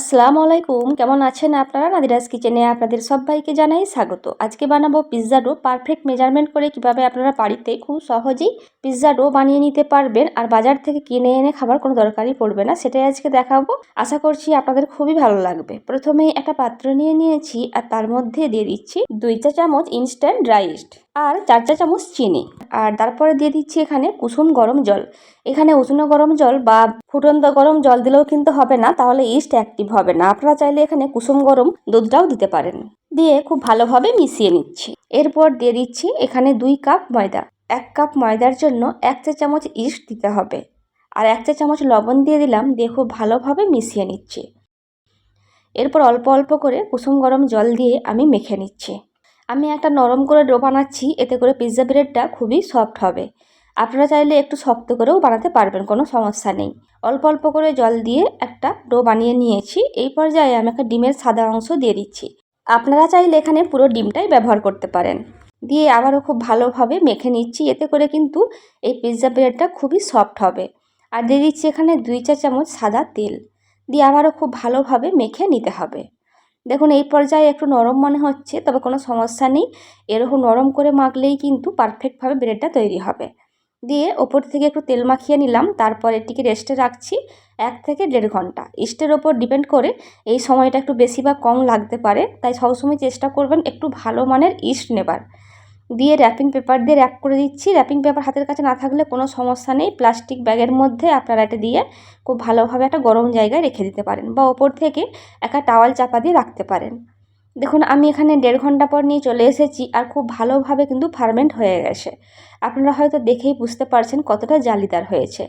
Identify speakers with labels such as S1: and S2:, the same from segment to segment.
S1: আসসালামু আলাইকুম, কেমন আছেন আপনারা? নাদিরাজ কিচেনে আপনাদের সবাইকে জানাই স্বাগত। আজকে বানাবো পিৎজা ডো। পারফেক্ট মেজারমেন্ট করে কিভাবে আপনারা বাড়িতে খুব সহজেই পিৎজা ডো বানিয়ে নিতে পারবেন আর বাজার থেকে কিনে এনে খাবার কোনো দরকারই পড়বে না, সেটাই আজকে দেখাবো। আশা করছি আপনাদের খুবই ভালো লাগবে। প্রথমেই একটা পাত্র নিয়ে নিয়েছি আর তার মধ্যে দিয়ে দিচ্ছি 2 চা চামচ ইনস্ট্যান্ট ড্রাই ইস্ট আর 4 চা চামচ চিনি। আর তারপরে দিয়ে দিচ্ছি এখানে কুসুম গরম জল। এখানে উষ্ণ গরম জল বা ফুটন্ত গরম জল দিলেও কিন্তু হবে না, তাহলে ইস্ট অ্যাক্টিভ হবে না। আপনারা চাইলে এখানে কুসুম গরম দুধটাও দিতে পারেন। দিয়ে খুব ভালোভাবে মিশিয়ে নিচ্ছি। এরপর দিয়ে দিচ্ছি এখানে 2 কাপ ময়দা। 1 কাপ ময়দার জন্য 1 চা চামচ ইস্ট দিতে হবে আর 1 চা চামচ লবণ দিয়ে দিলাম। দিয়ে খুব ভালোভাবে মিশিয়ে নিচ্ছি। এরপর অল্প অল্প করে কুসুম গরম জল দিয়ে আমি মেখে নিচ্ছি। আমি একটা নরম করে ডো বানাচ্ছি, এতে করে পিৎজা ব্রেডটা খুবই সফট হবে। আপনারা চাইলে একটু শক্ত করেও বানাতে পারবেন, কোনো সমস্যা নেই। অল্প অল্প করে জল দিয়ে একটা ডো বানিয়ে নিয়েছি। এই পর্যায়ে আমি একটা ডিমের সাদা অংশ দিয়ে দিচ্ছি। আপনারা চাইলে এখানে পুরো ডিমটাই ব্যবহার করতে পারেন। দিয়ে আবারও খুব ভালোভাবে মেখে নিচ্ছি, এতে করে কিন্তু এই পিৎজা ব্রেডটা খুবই সফট হবে। আর দিয়ে দিচ্ছি এখানে 2 চা চামচ সাদা তেল। দিয়ে আবারও খুব ভালোভাবে মেখে নিতে হবে। দেখুন এই পর্যায়ে একটু নরম মনে হচ্ছে, তবে কোনো সমস্যা নেই। এরকম নরম করে মাখলেই কিন্তু পারফেক্টভাবে ব্রেডটা তৈরি হবে। দিয়ে ওপর থেকে একটু তেল মাখিয়ে নিলাম। তারপর এটিকে রেস্টে রাখছি 1 থেকে 1.5 ঘন্টা। ইস্টের ওপর ডিপেন্ড করে এই সময়টা একটু বেশি বা কম লাগতে পারে, তাই সবসময় চেষ্টা করবেন একটু ভালো মানের ইস্ট নেবার। দিয়ে র্যাপিং পেপার দিয়ে র্যাপ করে দিচ্ছি। র্যাপিং পেপার হাতের কাছে না থাকলে কোনো সমস্যা নেই, প্লাস্টিক ব্যাগের মধ্যে আপনারা এটা দিয়ে খুব ভালোভাবে একটা গরম জায়গায় রেখে দিতে পারেন বা ওপর থেকে একটা টাওয়াল চাপা দিয়ে রাখতে পারেন। দেখুন আমি এখানে 1.5 ঘন্টা পর নিয়ে চলে এসেছি আর খুব ভালোভাবে কিন্তু ফার্মেন্ট হয়ে গেছে। আপনারা হয়তো দেখেই বুঝতে পারছেন কতটা জালিদার হয়েছে।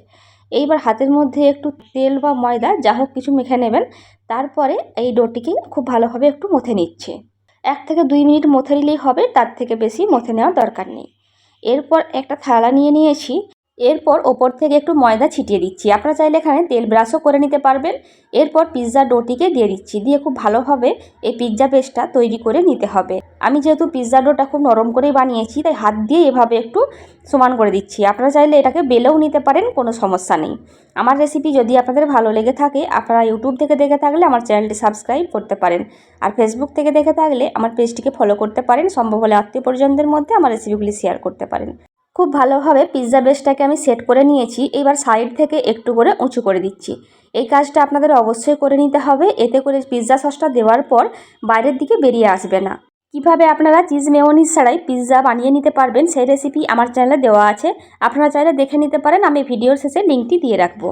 S1: এইবার হাতের মধ্যে একটু তেল বা ময়দা যা হোক কিছু মেখে নেবেন। তারপরে এই ডোটিকে খুব ভালোভাবে একটু মথে নিচ্ছে। 1 থেকে 2 মিনিট মথে নিলেই হবে, তার থেকে বেশি মথে নেওয়ার দরকার নেই। এরপর একটা থালা নিয়ে নিয়েছি। এরপর ওপর থেকে একটু ময়দা ছিটিয়ে দিচ্ছি। আপনারা চাইলে এখানে তেল ব্রাশও করে নিতে পারবেন। এরপর পিৎজা ডোটিকে দিয়ে দিচ্ছি। দিয়ে খুব ভালোভাবে এই পিৎজা পেস্টটা তৈরি করে নিতে হবে। আমি যেহেতু পিৎজা ডোটা খুব নরম করেই বানিয়েছি, তাই হাত দিয়ে এভাবে একটু সমান করে দিচ্ছি। আপনারা চাইলে এটাকে বেলেও নিতে পারেন, কোনো সমস্যা নেই। আমার রেসিপি যদি আপনাদের ভালো লেগে থাকে, আপনারা ইউটিউব থেকে দেখে থাকলে আমার চ্যানেলটি সাবস্ক্রাইব করতে পারেন। আর ফেসবুক থেকে দেখে থাকলে আমার পেজটিকে ফলো করতে পারেন। সম্ভব হলে আত্মীয় পরিজনদের মধ্যে আমার রেসিপিগুলি শেয়ার করতে পারেন। খুব ভালোভাবে পিৎজা বেসটাকে আমি সেট করে নিয়েছি। এবার সাইড থেকে একটু করে উঁচু করে দিচ্ছি। এই কাজটা আপনাদের অবশ্যই করে নিতে হবে, এতে করে পিৎজা সসটা দেওয়ার পর বাইরের দিকে বেরিয়ে আসবে না। কিভাবে আপনারা চিজ মেয়োনিজ ছাড়াই পিৎজা বানিয়ে নিতে পারবেন সেই রেসিপি আমার চ্যানেলে দেওয়া আছে, আপনারা চাইলে দেখে নিতে পারেন। আমি ভিডিওর শেষে লিঙ্কটি দিয়ে রাখবো।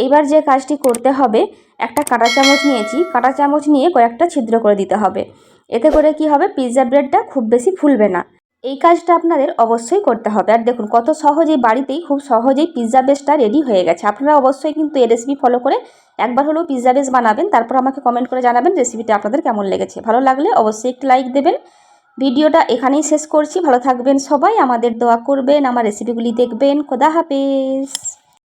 S1: এইবার যে কাজটি করতে হবে, একটা কাঁটা চামচ নিয়েছি। কাঁটা চামচ নিয়ে কয়েকটা ছিদ্র করে দিতে হবে। এতে করে কি হবে, পিৎজা ব্রেডটা খুব বেশি ফুলবে না। এই কাজটা আপনাদের অবশ্যই করতে হবে। আর দেখুন কত সহজেই বাড়িতেই খুব সহজেই পিৎজা বেসটা রেডি হয়ে গেছে। আপনারা অবশ্যই কিন্তু এই রেসিপি ফলো করে একবার হলেও পিৎজা বেস বানাবেন, তারপর আমাকে কমেন্ট করে জানাবেন রেসিপিটা আপনাদের কেমন লেগেছে। ভালো লাগলে অবশ্যই একটি লাইক দেবেন। ভিডিওটা এখানেই শেষ করছি। ভালো থাকবেন সবাই, আমাদের দোয়া করবেন, আমার রেসিপিগুলি দেখবেন। খোদা হাফেজ।